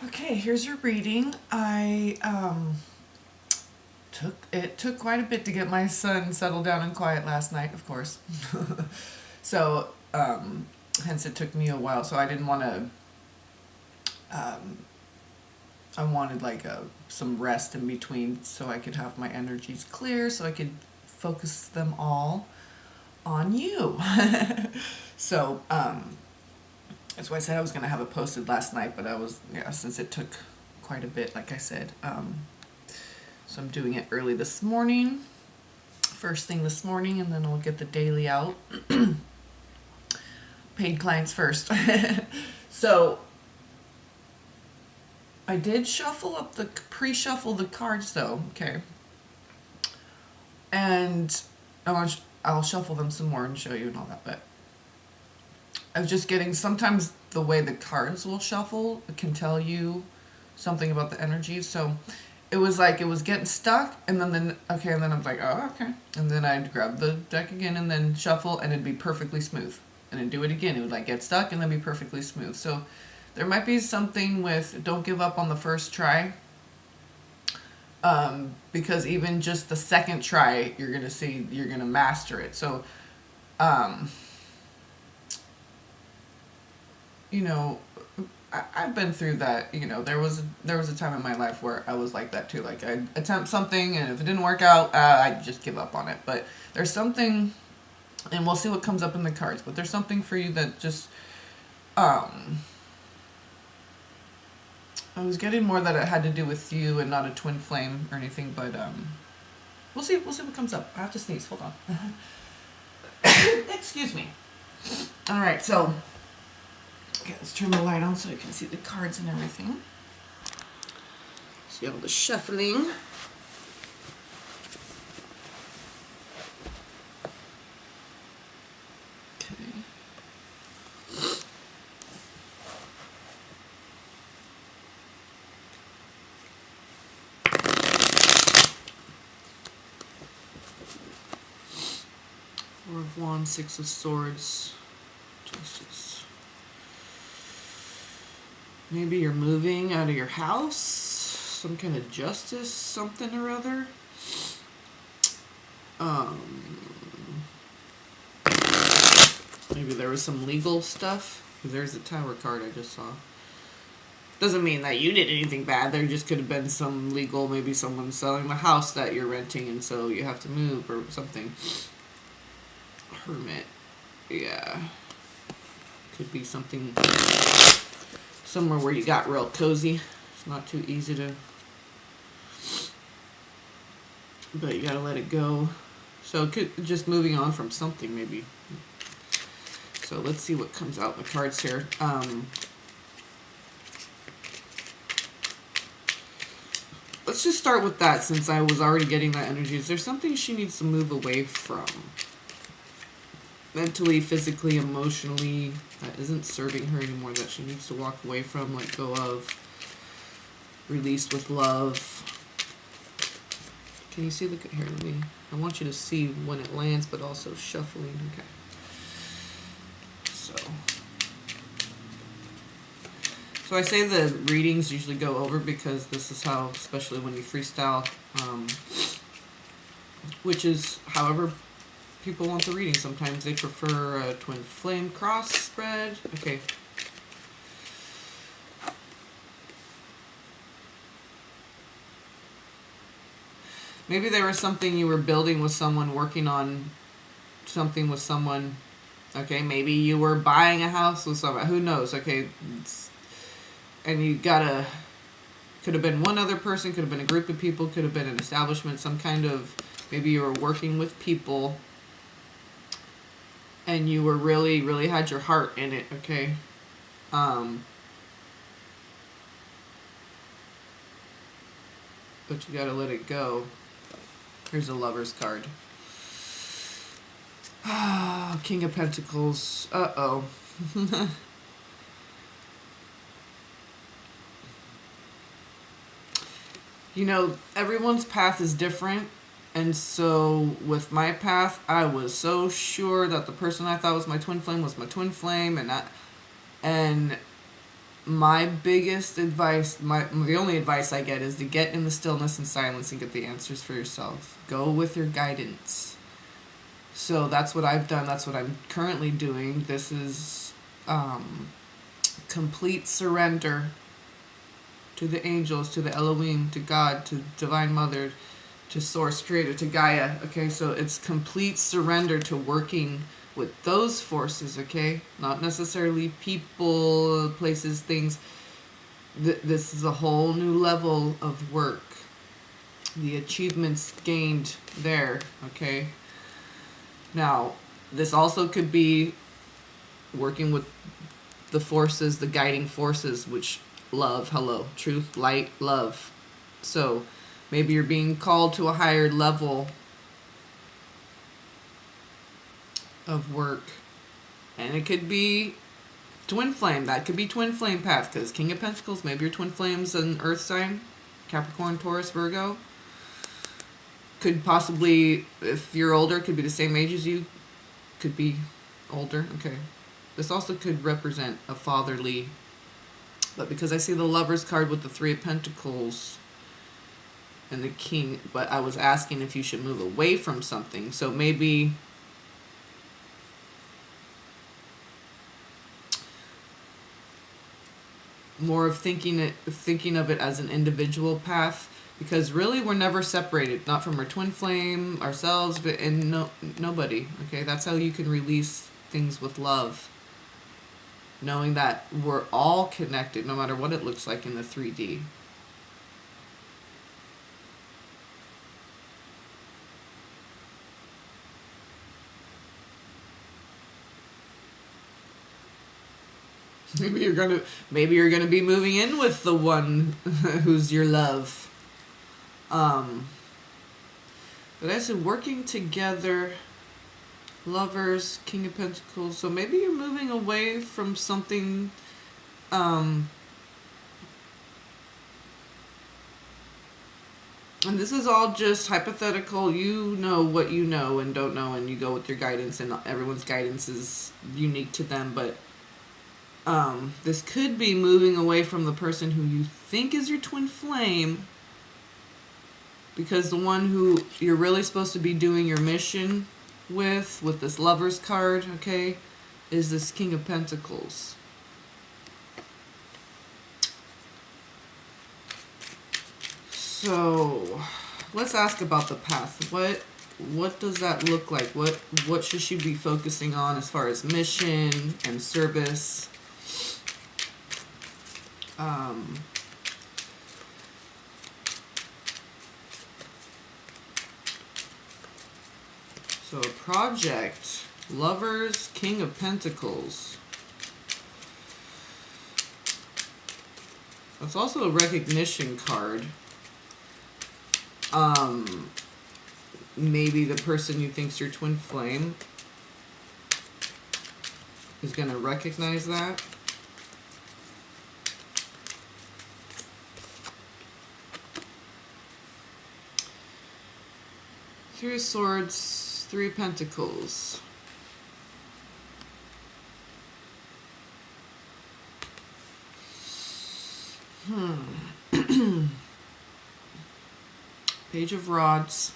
Okay, here's your reading. It took quite a bit to get my son settled down and quiet last night, of course. So, hence it took me a while. So I didn't want to. Um, I wanted like some rest in between, so I could have my energies clear, so I could focus them all on you. So, that's why I said I was gonna have it posted last night, but since it took quite a bit, like I said. So I'm doing it early this morning, first thing this morning, and then I'll get the daily out. Paid clients first. So I did pre-shuffle the cards though, okay? And I'll shuffle them some more and show you and all that, but I was just getting, sometimes the way the cards will shuffle can tell you something about the energy. So it was like it was getting stuck, and then I'm like, oh, okay. And then I'd grab the deck again and then shuffle, and it'd be perfectly smooth. And then do it again. It would like get stuck and then be perfectly smooth. So there might be something with don't give up on the first try. Because even just the second try, you're gonna master it. So, um, you know, I've been through that. There was a time in my life where I was like that too. Like I'd attempt something, and if it didn't work out, I'd just give up on it. But there's something, and we'll see what comes up in the cards. But there's something for you that just, I was getting more that it had to do with you and not a twin flame or anything. But we'll see. We'll see what comes up. I have to sneeze. Hold on. Excuse me. All right, so. Okay, let's turn the light on so you can see the cards and everything. See all the shuffling. Okay. Four of Wands, Six of Swords, Justice. Maybe you're moving out of your house, some kind of justice, something or other. Maybe there was some legal stuff. There's a Tower card I just saw. Doesn't mean that you did anything bad. There just could have been some legal, maybe someone selling the house that you're renting and so you have to move or something. Hermit. Yeah. Could be something somewhere where you got real cozy. It's not too easy to, but you gotta let it go. So it could just moving on from something maybe. So let's see what comes out in the cards here. Let's just start with that since I was already getting that energy. Is there something she needs to move away from? Mentally, physically, emotionally, that isn't serving her anymore, that she needs to walk away from, let go of, release with love. Can you see? Look at here. I want you to see when it lands, but also shuffling. Okay. So I say the readings usually go over because this is how, especially when you freestyle, which is however people want the reading. Sometimes they prefer a twin flame cross spread. Okay. Maybe there was something you were building with someone, working on something with someone. Okay, maybe you were buying a house with someone. Who knows? Okay, and you gotta. Could have been one other person. Could have been a group of people. Could have been an establishment. Some kind of. Maybe you were working with people. And you were really, really had your heart in it. Okay. But you gotta let it go. Here's a Lover's card. King of Pentacles. Uh-oh. Everyone's path is different. And so with my path, I was so sure that the person I thought was my twin flame was my twin flame. And my biggest advice, the only advice I get is to get in the stillness and silence and get the answers for yourself. Go with your guidance. So that's what I've done. That's what I'm currently doing. This is complete surrender to the angels, to the Elohim, to God, to Divine Mother, to Source Creator, to Gaia. Okay, so it's complete surrender to working with those forces, okay? Not necessarily people, places, things. This is a whole new level of work. The achievements gained there, okay? Now, this also could be working with the forces, the guiding forces, which love, hello, truth, light, love. So maybe you're being called to a higher level of work, and it could be twin flame. That could be twin flame path, because King of Pentacles, maybe your twin flames an earth sign, Capricorn, Taurus, Virgo. Could possibly, if you're older, could be the same age as you, could be older. Okay, this also could represent a fatherly, but because I see the Lover's card with the Three of Pentacles and the King, but I was asking if you should move away from something. So maybe more of thinking of it as an individual path, because really we're never separated, not from our twin flame, ourselves, but nobody. Okay, that's how you can release things with love, knowing that we're all connected, no matter what it looks like in the 3D. Maybe you're gonna be moving in with the one who's your love. But I said working together, Lovers, King of Pentacles. So maybe you're moving away from something. And this is all just hypothetical. You know what you know and don't know, and you go with your guidance, and everyone's guidance is unique to them. But this could be moving away from the person who you think is your twin flame, because the one who you're really supposed to be doing your mission with this Lover's card, okay, is this King of Pentacles. So let's ask about the path. What does that look like? What should she be focusing on as far as mission and service? So a project, Lovers, King of Pentacles. It's also a recognition card. Maybe the person you think's your twin flame is going to recognize that. Three of Swords, Three of Pentacles. Page of Rods.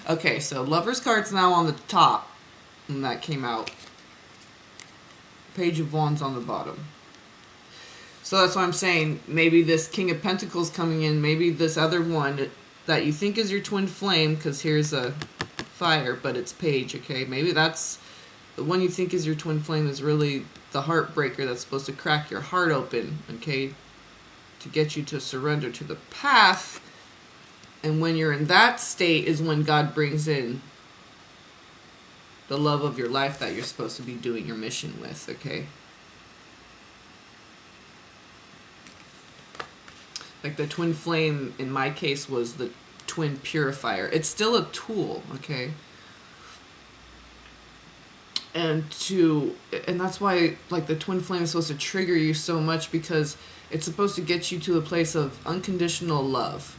Okay, so Lover's card's now on the top, and that came out. Page of Wands on the bottom. So that's what I'm saying. Maybe this King of Pentacles coming in, maybe this other one that you think is your twin flame, because here's a fire, but it's Page, okay? Maybe that's the one you think is your twin flame is really the heartbreaker that's supposed to crack your heart open, okay? To get you to surrender to the path. And when you're in that state is when God brings in the love of your life that you're supposed to be doing your mission with, okay? Like the twin flame, in my case, was the twin purifier. It's still a tool, okay? And that's why, like, the twin flame is supposed to trigger you so much, because it's supposed to get you to a place of unconditional love,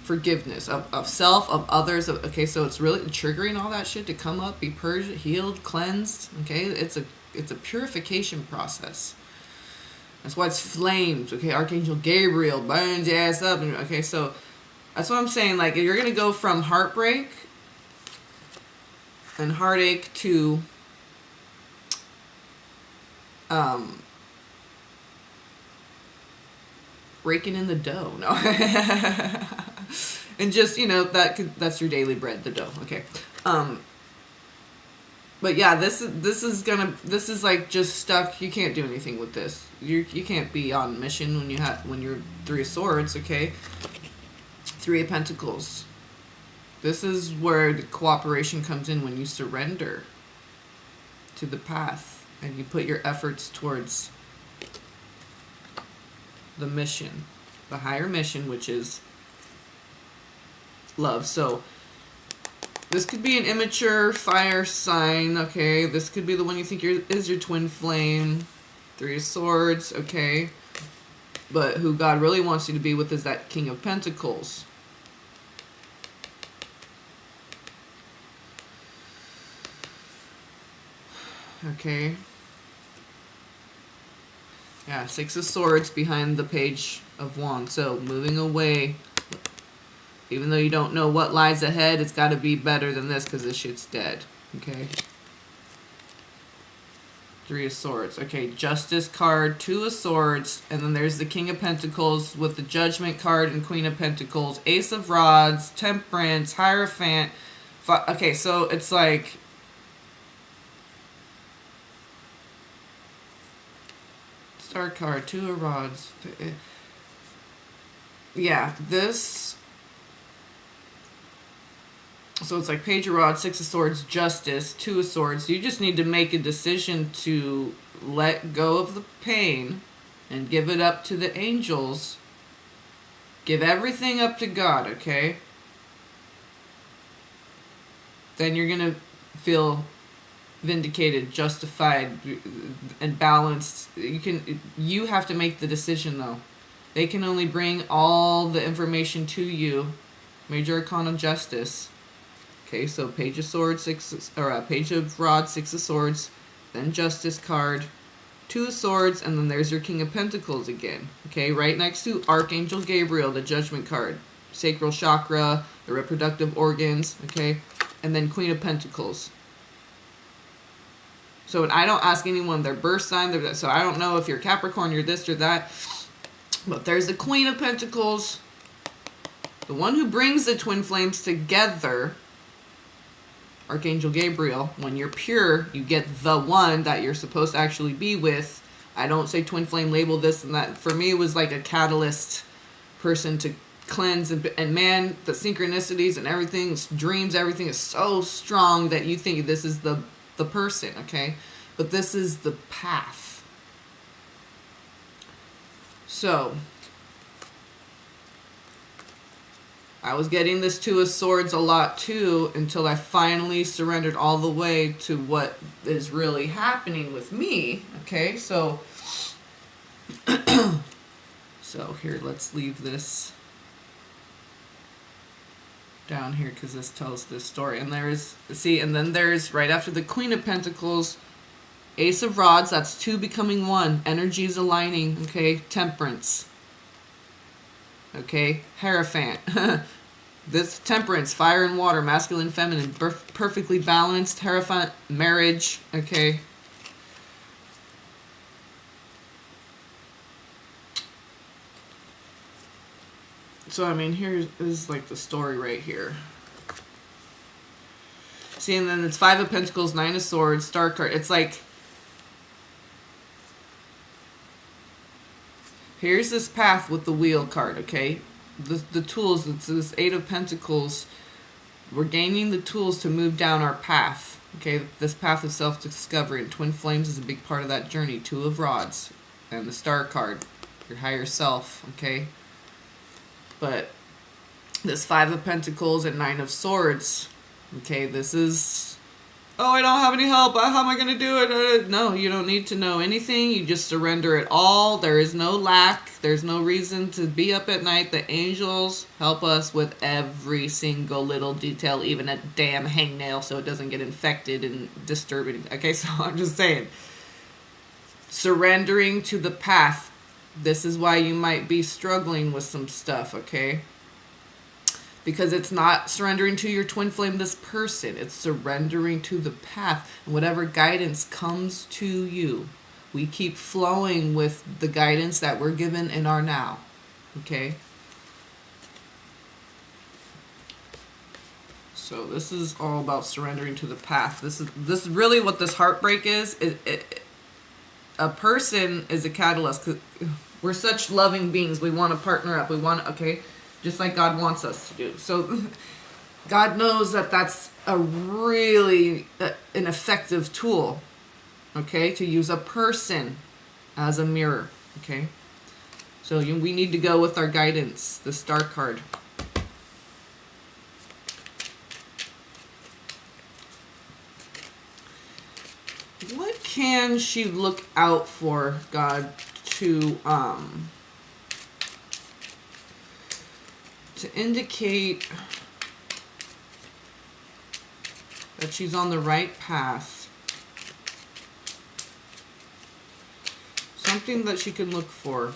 forgiveness of self, of others. Okay, so it's really triggering all that shit to come up, be purged, healed, cleansed. Okay, it's a purification process. That's why it's flames. Okay, Archangel Gabriel burns your ass up. Okay, so that's what I'm saying. Like, if you're gonna go from heartbreak and heartache to raking in the dough. No. And just, that's your daily bread, the dough. Okay. But yeah, this is like just stuck. You can't do anything with this. You can't be on mission when you're Three of Swords, okay? Three of Pentacles. This is where the cooperation comes in, when you surrender to the path and you put your efforts towards the mission, the higher mission, which is love. So this could be an immature fire sign, okay? This could be the one you think is your twin flame, Three of Swords, okay? But who God really wants you to be with is that King of Pentacles. Okay. Yeah, Six of Swords behind the Page of Wands. So moving away. Even though you don't know what lies ahead, it's got to be better than this, because this shit's dead. Okay. Three of Swords. Okay, Justice card, Two of Swords, and then there's the King of Pentacles with the Judgment card and Queen of Pentacles, Ace of Rods, Temperance, Hierophant. Okay, so it's like... Star card, Two of Rods. Yeah, this... So it's like Page of Rods, Six of Swords, Justice, Two of Swords. You just need to make a decision to let go of the pain and give it up to the angels. Give everything up to God, okay? Then you're going to feel vindicated, justified, and balanced. You have to make the decision, though. They can only bring all the information to you. Major Arcana Justice. Okay, so Page of Swords, Page of Rods, Six of Swords, then Justice card, Two of Swords, and then there's your King of Pentacles again. Okay, right next to Archangel Gabriel, the Judgment card, Sacral Chakra, the reproductive organs, okay, and then Queen of Pentacles. So when I don't ask anyone their birth sign, so I don't know if you're Capricorn, you're this or that, but there's the Queen of Pentacles, the one who brings the twin flames together. Archangel Gabriel. When you're pure, you get the one that you're supposed to actually be with. I don't say twin flame, label this and that. For me, it was like a catalyst person to cleanse. And man, the synchronicities and everything, dreams, everything is so strong that you think this is the person, okay? But this is the path. So... I was getting this Two of Swords a lot too, until I finally surrendered all the way to what is really happening with me. Okay, so here, let's leave this down here because this tells this story. And and then there's right after the Queen of Pentacles, Ace of Rods. That's two becoming one. Energies aligning. Okay, Temperance. Okay, Hierophant. This Temperance, fire and water, masculine, feminine, perfectly balanced. Hierophant, marriage. Okay. So, I mean, here is like the story right here. See, and then it's Five of Pentacles, Nine of Swords, Star card. It's like... Here's this path with the Wheel card, okay? The tools, it's this Eight of Pentacles. We're gaining the tools to move down our path, okay? This path of self-discovery, and Twin Flames is a big part of that journey. Two of Rods, and the Star card, your higher self, okay? But this Five of Pentacles and Nine of Swords, okay, this is... Oh, I don't have any help. How am I going to do it? No, you don't need to know anything. You just surrender it all. There is no lack. There's no reason to be up at night. The angels help us with every single little detail, even a damn hangnail, so it doesn't get infected and disturbing. Okay, so I'm just saying. Surrendering to the path. This is why you might be struggling with some stuff, okay? Because it's not surrendering to your twin flame, this person. It's surrendering to the path. And whatever guidance comes to you, we keep flowing with the guidance that we're given in our now. Okay? So this is all about surrendering to the path. This is really what this heartbreak is. A person is a catalyst. 'Cause we're such loving beings. We want to partner up. We want to, okay? Just like God wants us to do. So God knows that that's a really an effective tool, okay, to use a person as a mirror, okay? So we need to go with our guidance, the star card. What can she look out for, God, to indicate that she's on the right path? Something that she can look for.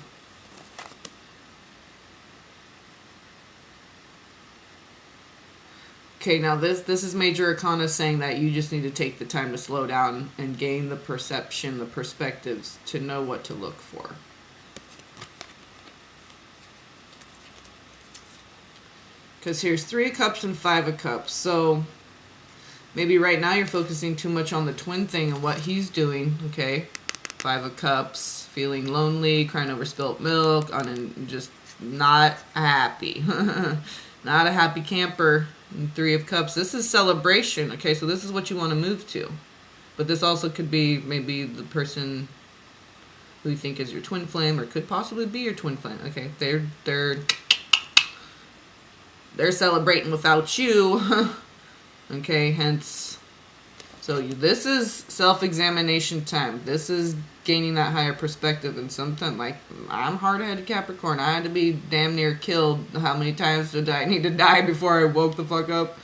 Okay, now this is Major Arcana saying that you just need to take the time to slow down and gain the perception, the perspectives to know what to look for. Because here's 3 of Cups and 5 of Cups. So maybe right now you're focusing too much on the twin thing and what he's doing, okay? 5 of Cups, feeling lonely, crying over spilt milk, just not happy. Not a happy camper. And 3 of Cups. This is celebration, okay? So this is what you want to move to. But this also could be maybe the person who you think is your twin flame, or could possibly be your twin flame, okay? They're celebrating without you. Okay, hence. So this is self-examination time. This is gaining that higher perspective. And sometimes, like, I'm hard-headed Capricorn. I had to be damn near killed. How many times did I need to die before I woke the fuck up?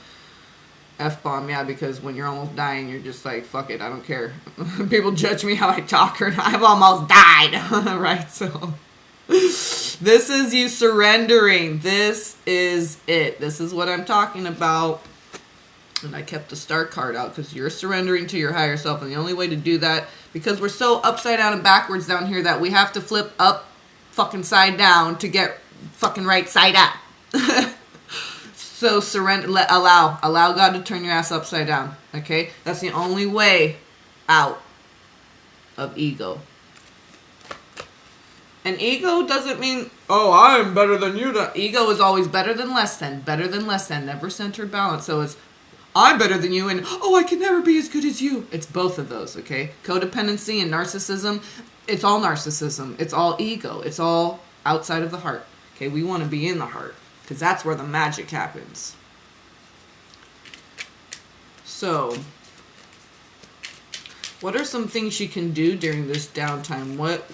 F-bomb, yeah, because when you're almost dying, you're just like, fuck it, I don't care. People judge me how I talk, or I've almost died. Right, so this is you surrendering. This is it. This is what I'm talking about. And I kept the star card out because you're surrendering to your higher self. And the only way to do that, because we're so upside down and backwards down here that we have to flip up fucking side down to get fucking right side up. So surrender, allow God to turn your ass upside down. Okay? That's the only way out of ego. And ego doesn't mean, oh, I'm better than you. Ego is always better than less than, never centered balance. So it's, I'm better than you, and, oh, I can never be as good as you. It's both of those, okay? Codependency and narcissism, it's all narcissism. It's all ego. It's all outside of the heart. Okay, we want to be in the heart, because that's where the magic happens. So, what are some things she can do during this downtime? What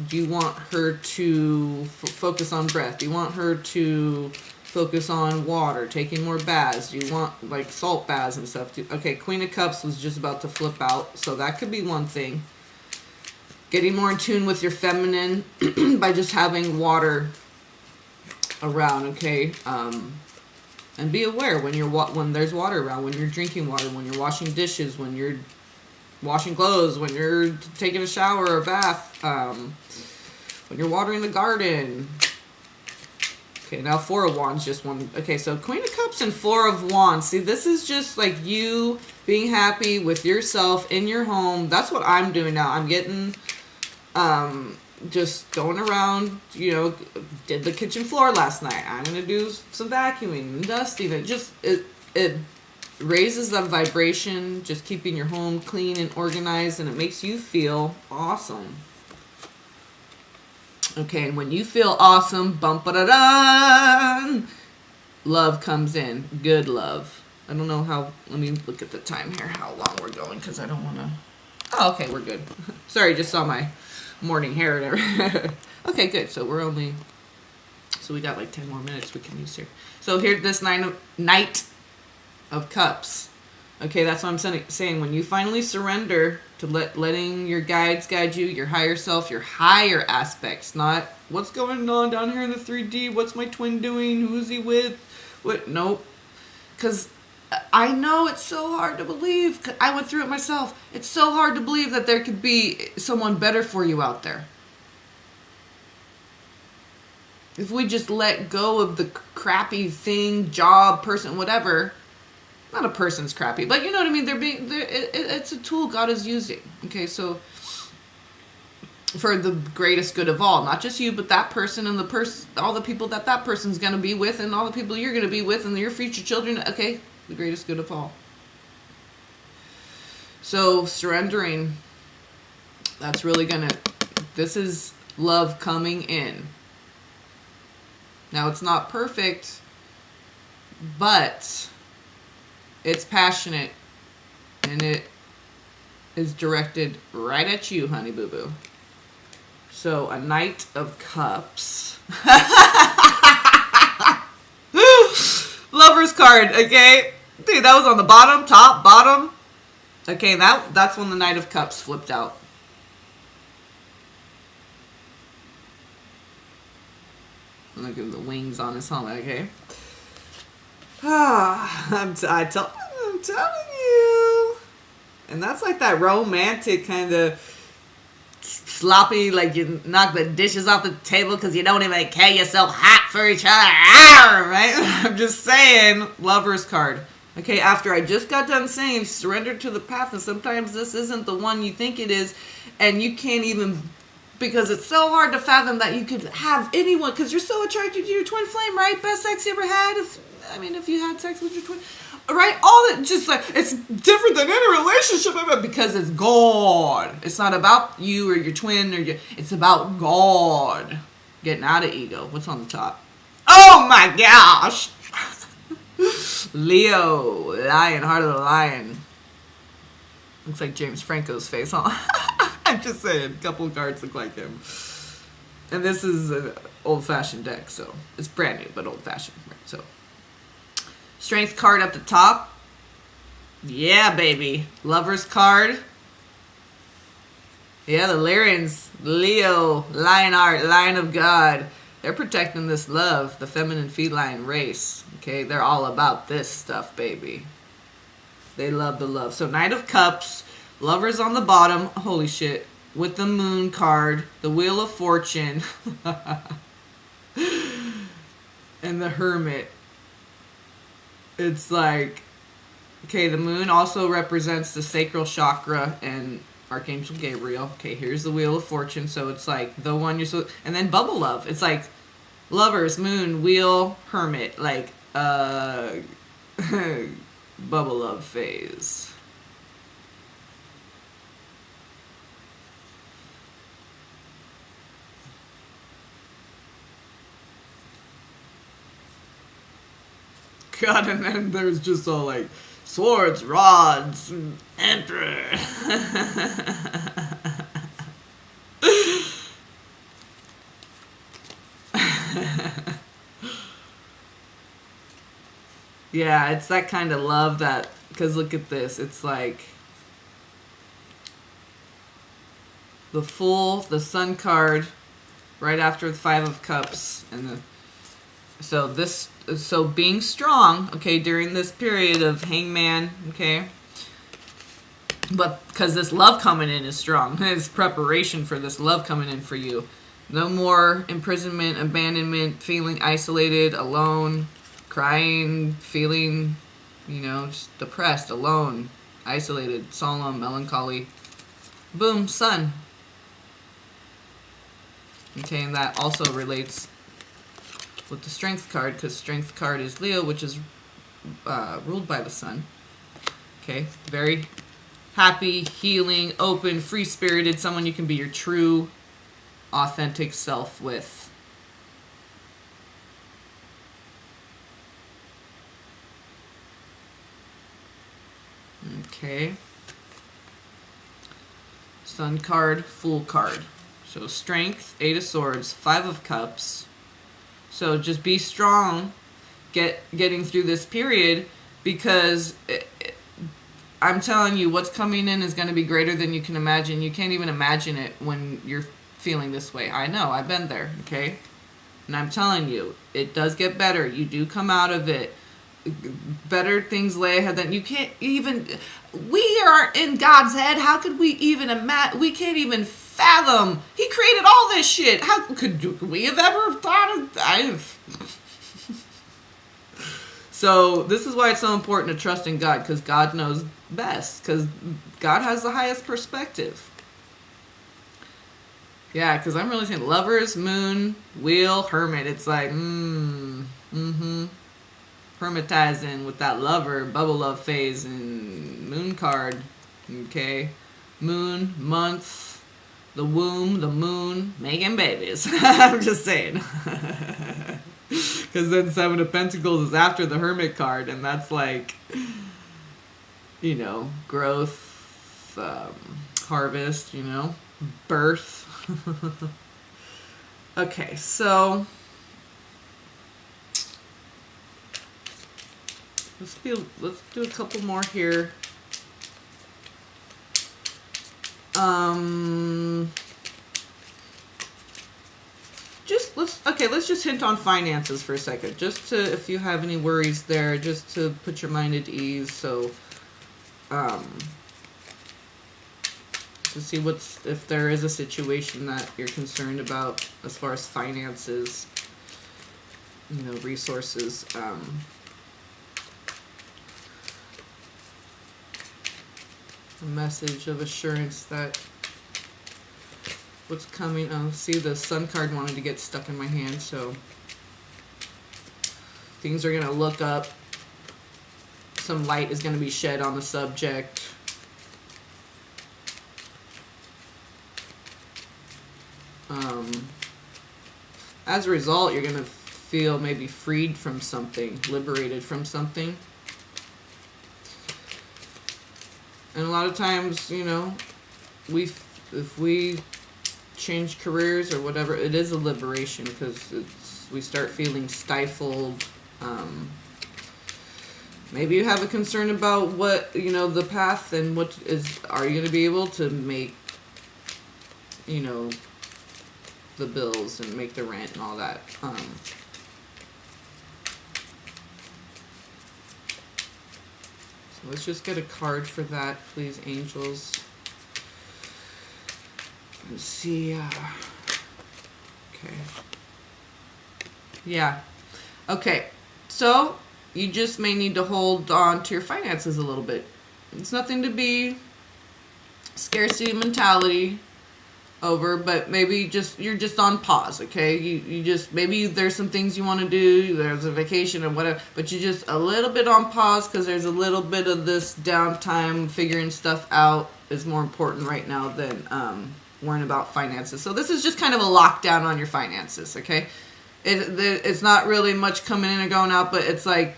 do you want her to focus on? Breath? Do you want her to focus on water, taking more baths? Do you want, like, salt baths and stuff? Okay, Queen of Cups was just about to flip out, so that could be one thing. Getting more in tune with your feminine by just having water around, okay? And be aware when there's water around, when you're drinking water, when you're washing dishes, when you're washing clothes, when you're taking a shower or a bath, when you're watering the garden. Okay, now 4 of Wands, just one. Okay, so Queen of Cups and 4 of Wands. See, this is just like you being happy with yourself in your home. That's what I'm doing now. I'm getting, just going around, did the kitchen floor last night. I'm going to do some vacuuming and dusting. It raises that vibration, just keeping your home clean and organized, and it makes you feel awesome. Okay, and when you feel awesome, bum-ba-da-dun, love comes in. Good love. I don't know how, let me look at the time here, how long we're going, because I don't want to, oh, okay, we're good. Sorry, just saw my morning hair and everything. Okay, good, so we got like 10 more minutes we can use here. So here, this Knight of Cups. Okay, that's what I'm saying. When you finally surrender to letting your guides guide you, your higher self, your higher aspects, not what's going on down here in the 3D, what's my twin doing, who's he with, what, nope. Because I know it's so hard to believe. I went through it myself. It's so hard to believe that there could be someone better for you out there. If we just let go of the crappy thing, job, person, whatever. Not a person's crappy, but you know what I mean. It's a tool God is using. Okay, so for the greatest good of all, not just you, but that person and all the people that person's gonna be with, and all the people you're gonna be with, and your future children. Okay, the greatest good of all. So surrendering. That's really this is love coming in. Now it's not perfect, but it's passionate, and it is directed right at you, honey boo boo. So a Knight of Cups. Lover's card, okay? Dude, that was on the bottom, top, bottom. Okay, that's when the Knight of Cups flipped out. Look at the wings on his helmet, okay? I'm telling you. And that's like that romantic kind of sloppy, like you knock the dishes off the table because you don't even care, you're so hot for each other, right? I'm just saying, Lover's card. Okay, after I just got done saying surrender to the path, and sometimes this isn't the one you think it is, and you can't even, because it's so hard to fathom that you could have anyone, because you're so attracted to your twin flame, right? Best sex you ever had, if you had sex with your twin, right? All that, just like, it's different than any relationship ever, because it's God. It's not about you or your twin, it's about God. Getting out of ego. What's on the top? Oh my gosh! Leo, lion, heart of the lion. Looks like James Franco's face, huh? I'm just saying, a couple of cards look like him. And this is an old-fashioned deck, so it's brand new, but old-fashioned, right? So, Strength card up the top. Yeah, baby. Lover's card. Yeah, the Lyrians, Leo, Lionheart, Lion of God. They're protecting this love, the feminine feline race. Okay, they're all about this stuff, baby. They love the love. So Knight of Cups, Lovers on the bottom. Holy shit. With the Moon card, the Wheel of Fortune, and the Hermit. It's like, okay, the Moon also represents the sacral chakra and Archangel Gabriel. Okay, here's the Wheel of Fortune. So it's like the one you're so, and then Bubble Love. It's like Lovers, Moon, Wheel, Hermit. Like, Bubble Love phase. God, and then there's just all like swords, rods, emperor. Yeah, it's that kind of love that, because look at this, it's like the Fool, the Sun card, right after the Five of Cups, and so being strong, okay, during this period of Hangman, okay, but because this love coming in is strong, it's preparation for this love coming in for you. No more imprisonment, abandonment, feeling isolated, alone, crying, feeling, just depressed, alone, isolated, solemn, melancholy. Boom, Sun. Okay, and that also relates with the Strength card, because Strength card is Leo, which is ruled by the Sun. Okay, very happy, healing, open, free-spirited, someone you can be your true, authentic self with. Okay. Sun card, Fool card. So Strength, Eight of Swords, Five of Cups. So just be strong, getting through this period, because I'm telling you, what's coming in is going to be greater than you can imagine. You can't even imagine it when you're feeling this way. I know, I've been there, okay? And I'm telling you, it does get better. You do come out of it. Better things lay ahead than you can't even. We are in God's head. How could we even imagine? We can't even fathom. He created all this shit. How could we have ever thought of? So this is why it's so important to trust in God, because God knows best. Because God has the highest perspective. Yeah, because I'm really saying lovers, moon, wheel, hermit. It's like, hermitizing with that lover, bubble love phase, and moon card. Okay. Moon, month, the womb, the moon, making babies. I'm just saying. Because then Seven of Pentacles is after the Hermit card, and that's like, you know, growth, harvest, you know, birth. Okay, so let's do a couple more here. Let's just hint on finances for a second, just to, if you have any worries there, just to put your mind at ease. So, to see if there is a situation that you're concerned about as far as finances, you know, resources. A message of assurance that what's coming. See, the Sun card wanted to get stuck in my hand, so things are going to look up. Some light is going to be shed on the subject. As a result, you're going to feel maybe freed from something, liberated from something. And a lot of times, you know, if we change careers or whatever, it is a liberation, because we start feeling stifled. Maybe you have a concern about what, you know, the path, and are you going to be able to make, you know, the bills and make the rent and all that. So let's just get a card for that, please, angels. Let's see. Okay. Yeah. Okay. So you just may need to hold on to your finances a little bit. It's nothing to be scarcity mentality over, but maybe you're just on pause, okay? You just, maybe there's some things you want to do, there's a vacation or whatever, but you just a little bit on pause, because there's a little bit of this downtime. Figuring stuff out is more important right now than worrying about finances. So this is just kind of a lockdown on your finances, okay? It's not really much coming in and going out, but it's like,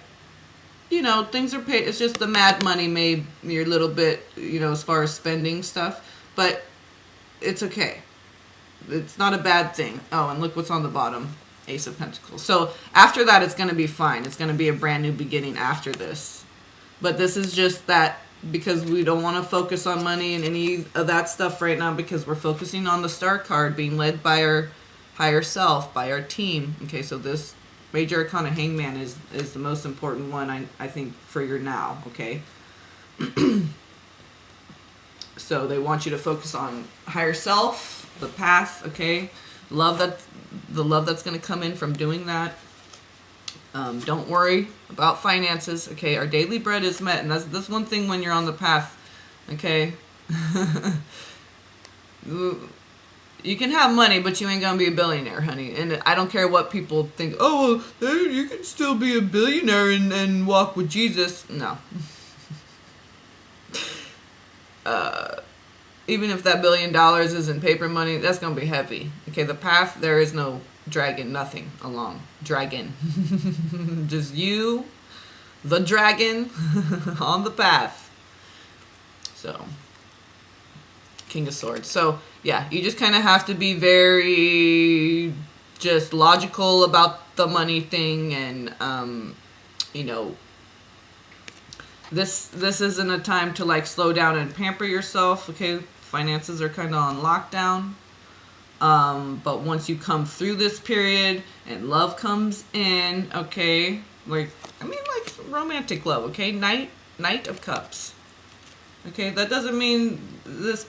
you know, things are paid. It's just the mad money made your little bit, you know, as far as spending stuff, but it's okay. It's not a bad thing. Oh, and look what's on the bottom. Ace of Pentacles. So after that, it's going to be fine. It's going to be a brand new beginning after this. But this is just that, because we don't want to focus on money and any of that stuff right now, because we're focusing on the Star card, being led by our higher self, by our team. Okay, so this Major Arcana Hangman is the most important one, I think, for your now, okay? So they want you to focus on higher self, the path, okay? The love that's going to come in from doing that. Don't worry about finances, okay? Our daily bread is met, and that's one thing when you're on the path, okay? You can have money, but you ain't gonna be a billionaire, honey. And I don't care what people think. Oh, well, you can still be a billionaire and walk with Jesus. No. Even if that $1 billion is in paper money, that's gonna be heavy. Okay, the path, there is no dragon, nothing along. Dragon. Just you, the dragon, on the path. So, King of Swords. So, yeah, you just kind of have to be very just logical about the money thing, and, you know, This isn't a time to like slow down and pamper yourself. Okay, finances are kind of on lockdown. But once you come through this period and love comes in, okay, like like romantic love, okay, Knight of Cups. Okay, that doesn't mean this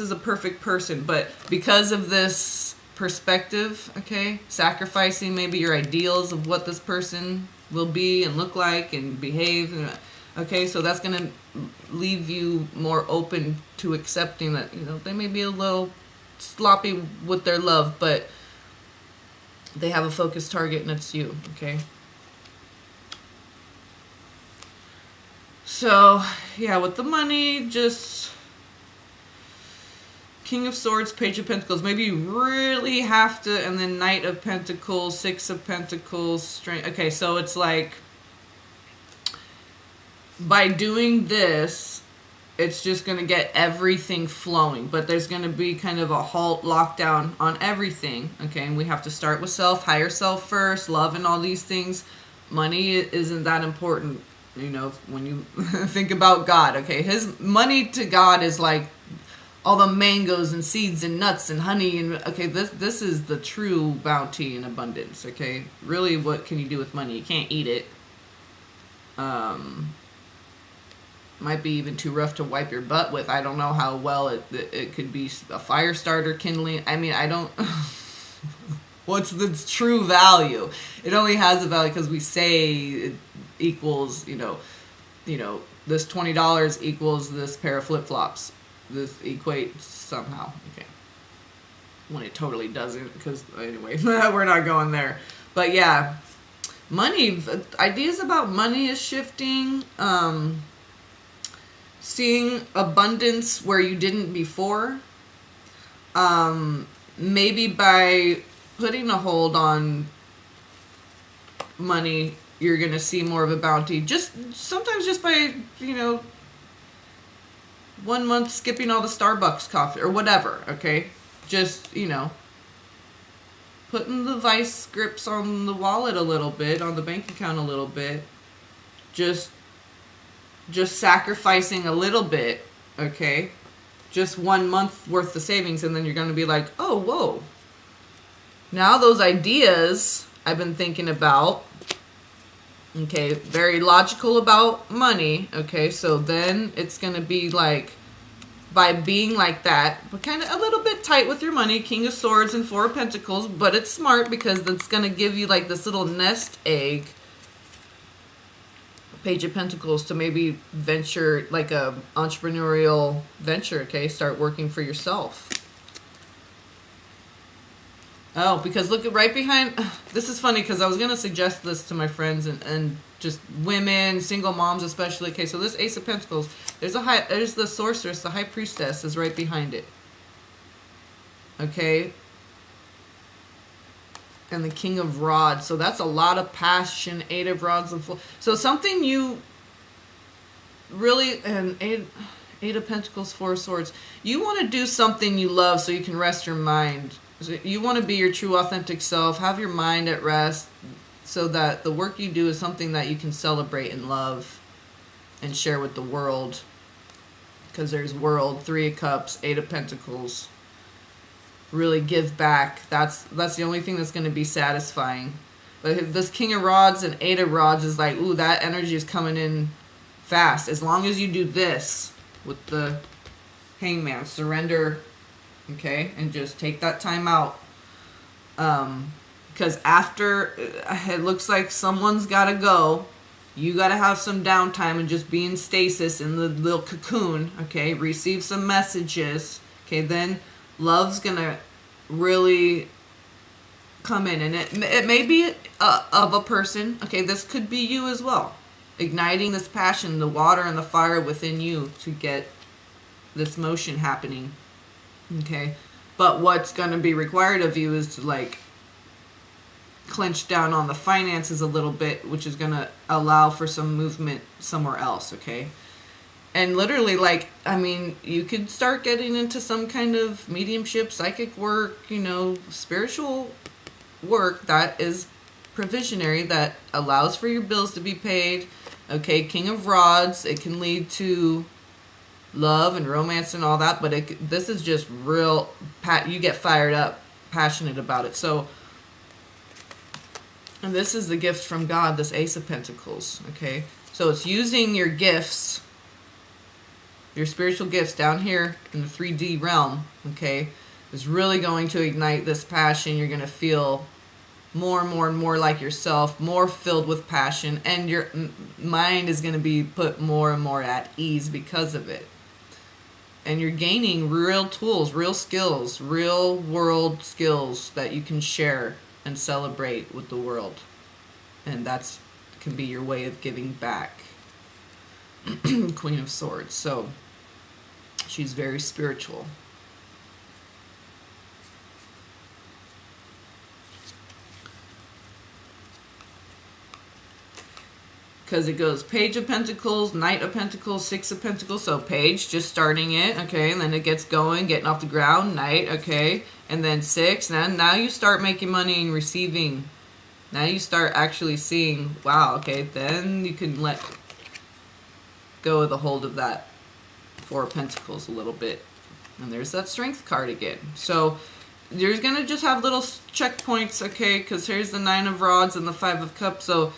is a perfect person, but because of this perspective, okay, sacrificing maybe your ideals of what this person will be and look like and behave, okay, so that's going to leave you more open to accepting that, they may be a little sloppy with their love, but they have a focused target and it's you, okay? So, yeah, with the money, just King of Swords, Page of Pentacles. Maybe you really have to, and then Knight of Pentacles, Six of Pentacles, Strength. Okay, so it's like, by doing this, it's just going to get everything flowing. But there's going to be kind of a halt, lockdown on everything. Okay, and we have to start with self, higher self first, love and all these things. Money isn't that important. When you think about God, okay, his money to God is like all the mangoes and seeds and nuts and honey and okay, this is the true bounty and abundance. Okay, really, what can you do with money? You can't eat it. Might be even too rough to wipe your butt with. I don't know how well it could be a fire starter, kindling. I mean, I don't. What's the true value? It only has a value because we say it equals, this $20 equals this pair of flip-flops. This equates somehow. Okay. When it totally doesn't, because anyway, we're not going there. But yeah, money, ideas about money is shifting. Seeing abundance where you didn't before. Maybe by putting a hold on money, you're going to see more of a bounty. Sometimes just by, 1 month skipping all the Starbucks coffee or whatever, okay? Just, putting the vice grips on the wallet a little bit, on the bank account a little bit. Just sacrificing a little bit, okay? Just 1 month worth of savings, and then you're going to be like, oh, whoa. Now those ideas I've been thinking about, okay, very logical about money, okay, so then it's going to be like, by being like that, but kind of a little bit tight with your money, King of Swords and Four of Pentacles, but it's smart because it's going to give you like this little nest egg, Page of Pentacles, to maybe venture like a entrepreneurial venture, okay, start working for yourself. Oh, because look at right behind, this is funny because I was going to suggest this to my friends and just women, single moms especially. Okay, so this Ace of Pentacles, there's the Sorceress, the High Priestess is right behind it. Okay. And the King of Rods, so that's a lot of passion, Eight of Rods and so something you really, and Eight of Pentacles, Four of Swords, you want to do something you love so you can rest your mind. You want to be your true authentic self, have your mind at rest so that the work you do is something that you can celebrate and love and share with the world. Because there's World, Three of Cups, Eight of Pentacles. Really give back. That's the only thing that's going to be satisfying. But if this King of Rods and Eight of Rods is like, ooh, that energy is coming in fast. As long as you do this with the Hangman, surrender. Okay, and just take that time out. Because after, it looks like someone's got to go. You got to have some downtime and just be in stasis in the little cocoon. Okay, receive some messages. Okay, then love's going to really come in. And it may be of a person. Okay, this could be you as well. Igniting this passion, the water and the fire within you to get this motion happening. Okay, but what's going to be required of you is to like clench down on the finances a little bit, which is going to allow for some movement somewhere else. Okay, and literally, like, I mean, you could start getting into some kind of mediumship, psychic work, spiritual work that is provisionary, that allows for your bills to be paid, Okay, King of Rods, it can lead to love and romance and all that, but this is just real, you get fired up, passionate about it. So, and this is the gift from God, this Ace of Pentacles, okay? So it's using your gifts, your spiritual gifts down here in the 3D realm, okay, is really going to ignite this passion. You're going to feel more and more and more like yourself, more filled with passion, and your mind is going to be put more and more at ease because of it. And you're gaining real tools, real skills, real world skills that you can share and celebrate with the world. And that's can be your way of giving back. Queen of Swords. So she's very spiritual. Because it goes Page of Pentacles, Knight of Pentacles, Six of Pentacles. So Page, just starting it, okay, and then it gets going, getting off the ground. Knight, okay, and then Six. Now you start making money and receiving. Now you start actually seeing, wow, okay, then you can let go of the hold of that Four of Pentacles a little bit. And there's that Strength card again. So you're going to just have little checkpoints, okay, because here's the Nine of Rods and the Five of Cups. So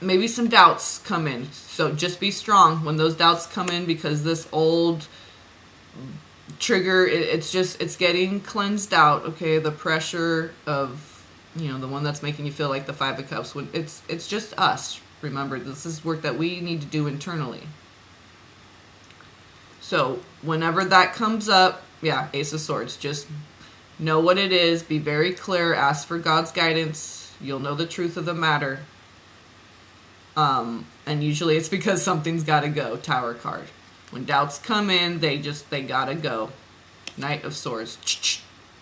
maybe some doubts come in. So just be strong when those doubts come in, because this old trigger, it's getting cleansed out, okay? The pressure of, the one that's making you feel like the Five of Cups. When it's just us. Remember, this is work that we need to do internally. So whenever that comes up, yeah, Ace of Swords, just know what it is. Be very clear. Ask for God's guidance. You'll know the truth of the matter. And usually it's because something's got to go. Tower card. When doubts come in, they got to go. Knight of Swords.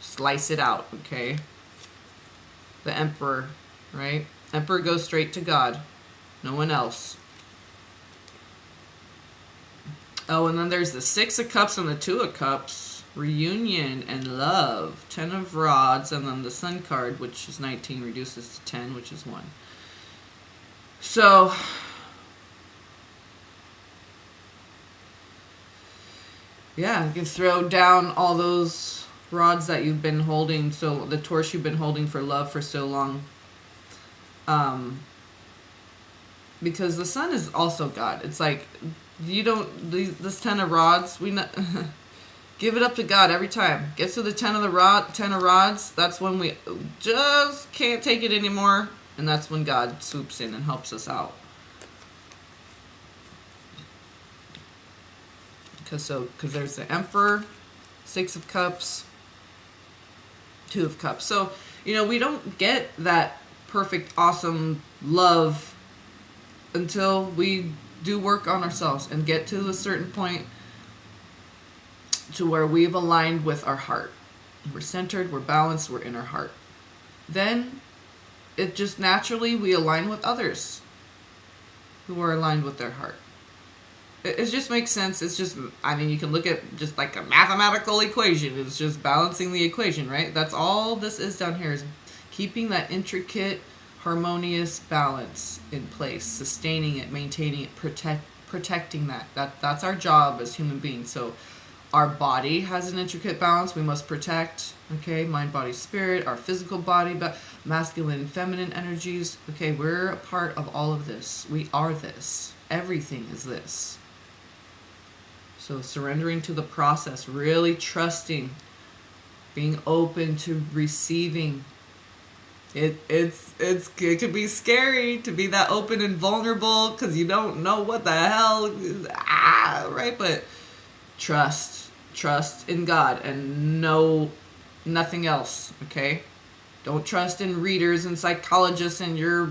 Slice it out, okay? The Emperor, right? Emperor goes straight to God. No one else. Oh, and then there's the Six of Cups and the Two of Cups. Reunion and love. 10 of Rods, and then the Sun card, which is 19, reduces to 10, which is 1. So, yeah, you can throw down all those rods that you've been holding, so the torch you've been holding for love for so long. Because the Sun is also God. It's like, this 10 of Rods, give it up to God every time. Gets to the 10 of Rods, that's when we just can't take it anymore, and that's when God swoops in and helps us out. Because there's the Emperor, Six of Cups, Two of Cups. So, we don't get that perfect, awesome love until we do work on ourselves and get to a certain point to where we've aligned with our heart. We're centered, we're balanced, we're in our heart. Then it just naturally we align with others who are aligned with their heart. It just makes sense. It's just, you can look at just like a mathematical equation. It's just balancing the equation, right? That's all this is down here, is keeping that intricate, harmonious balance in place, sustaining it, maintaining it, protecting that. That's our job as human beings. So our body has an intricate balance we must protect, okay? Mind, body, spirit, our physical body, but masculine and feminine energies, okay? We're a part of all of this. We are this. Everything is this. So surrendering to the process, really trusting, being open to receiving. It could be scary to be that open and vulnerable because you don't know what the hell, right? But trust in God and nothing else, okay? Don't trust in readers and psychologists and your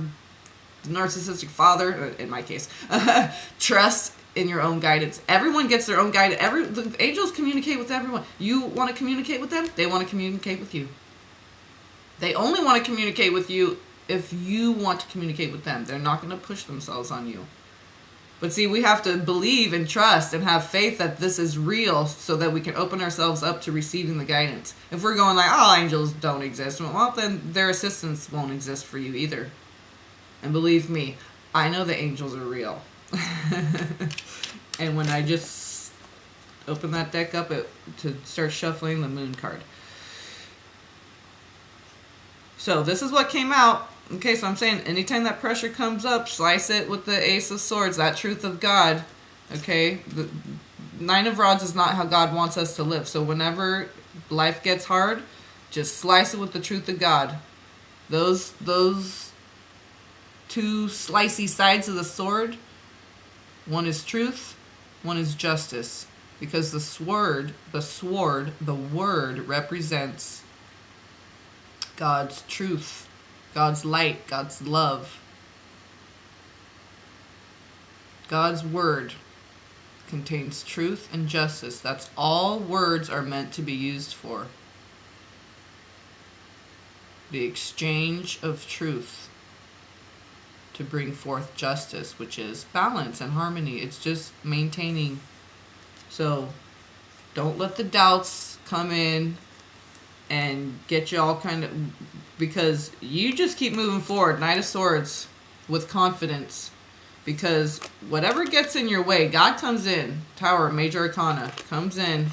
narcissistic father, in my case. Trust in your own guidance. Everyone gets their own guidance. The angels communicate with everyone. You want to communicate with them, they want to communicate with you. They only want to communicate with you if you want to communicate with them. They're not going to push themselves on you. But see, we have to believe and trust and have faith that this is real so that we can open ourselves up to receiving the guidance. If we're going like, oh, angels don't exist, well, then their assistance won't exist for you either. And believe me, I know the angels are real. And when I just open that deck up to start shuffling the moon card. So this is what came out. Okay, so I'm saying anytime that pressure comes up, slice it with the Ace of Swords, that truth of God. Okay, the Nine of Rods is not how God wants us to live. So whenever life gets hard, just slice it with the truth of God. Those two slicey sides of the sword, one is truth, one is justice. Because the word represents God's truth, God's light, God's love. God's word contains truth and justice. That's all words are meant to be used for. The exchange of truth to bring forth justice, which is balance and harmony. It's just maintaining. So don't let the doubts come in and get you all kind of, because you just keep moving forward. Knight of Swords with confidence. Because whatever gets in your way, God comes in. Tower, Major Arcana, comes in.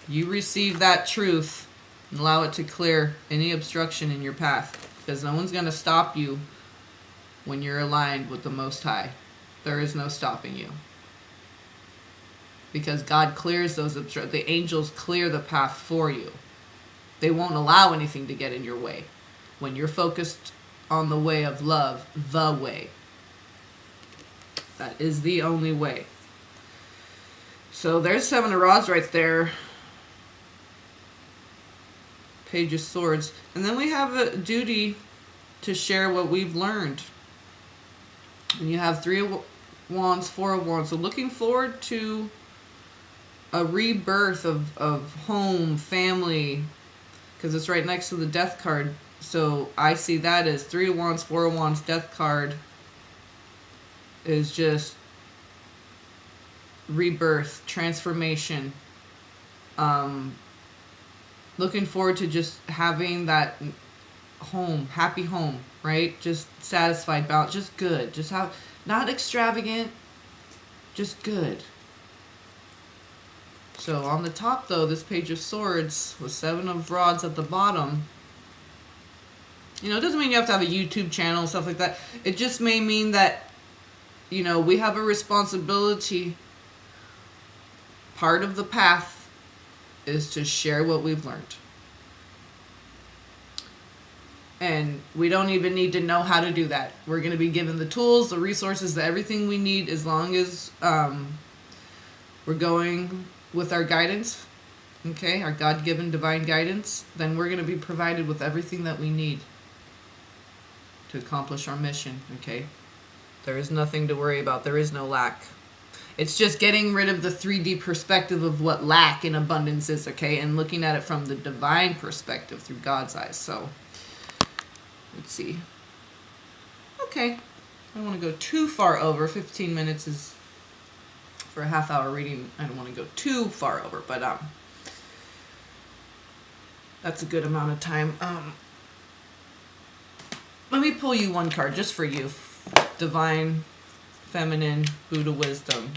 You receive that truth and allow it to clear any obstruction in your path. Because no one's going to stop you when you're aligned with the Most High. There is no stopping you. Because God clears those obstructions. The angels clear the path for you. They won't allow anything to get in your way. When you're focused on the way of love, the way. That is the only way. So there's Seven of Rods right there. Page of Swords. And then we have a duty to share what we've learned. And you have Three of Wands, Four of Wands. So looking forward to a rebirth of home, family, because it's right next to the Death card. So I see that as Three of Wands, Four of Wands, Death card is just rebirth, transformation. Looking forward to just having that home, happy home, right? Just satisfied, balanced, just good. Just have, not extravagant, just good. So on the top though, this Page of Swords with Seven of Rods at the bottom. You know, it doesn't mean you have to have a YouTube channel and stuff like that. It just may mean that, you know, we have a responsibility. Part of the path is to share what we've learned. And we don't even need to know how to do that. We're going to be given the tools, the resources, everything we need, as long as we're going with our guidance, okay, our God-given divine guidance, then we're going to be provided with everything that we need to accomplish our mission, okay? There is nothing to worry about. There is no lack. It's just getting rid of the 3D perspective of what lack and abundance is, okay, and looking at it from the divine perspective through God's eyes. So, let's see. Okay. I don't want to go too far over. 15 minutes is, for a half-hour reading, I don't want to go too far over, but that's a good amount of time. Let me pull you one card just for you. Divine, Feminine, Buddha Wisdom.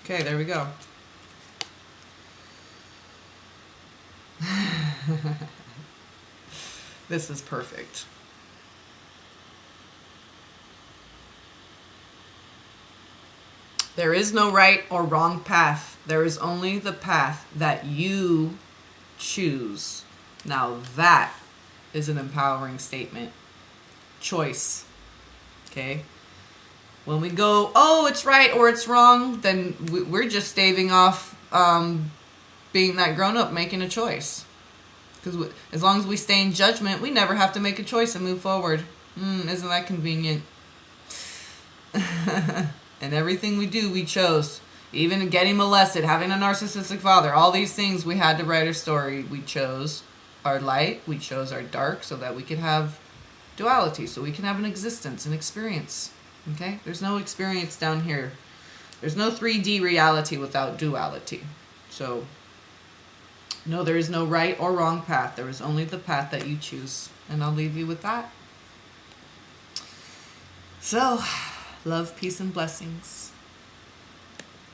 Okay, there we go. This is perfect. There is no right or wrong path. There is only the path that you choose. Now that is an empowering statement. Choice. Okay? When we go, oh, it's right or it's wrong, then we're just staving off being that grown up, making a choice. Because as long as we stay in judgment, we never have to make a choice and move forward. Isn't that convenient? And everything we do, we chose. Even getting molested, having a narcissistic father, all these things, we had to write a story. We chose our light, we chose our dark, so that we could have duality, so we can have an existence, an experience. Okay? There's no experience down here. There's no 3D reality without duality. So, no, there is no right or wrong path. There is only the path that you choose. And I'll leave you with that. So, love, peace, and blessings.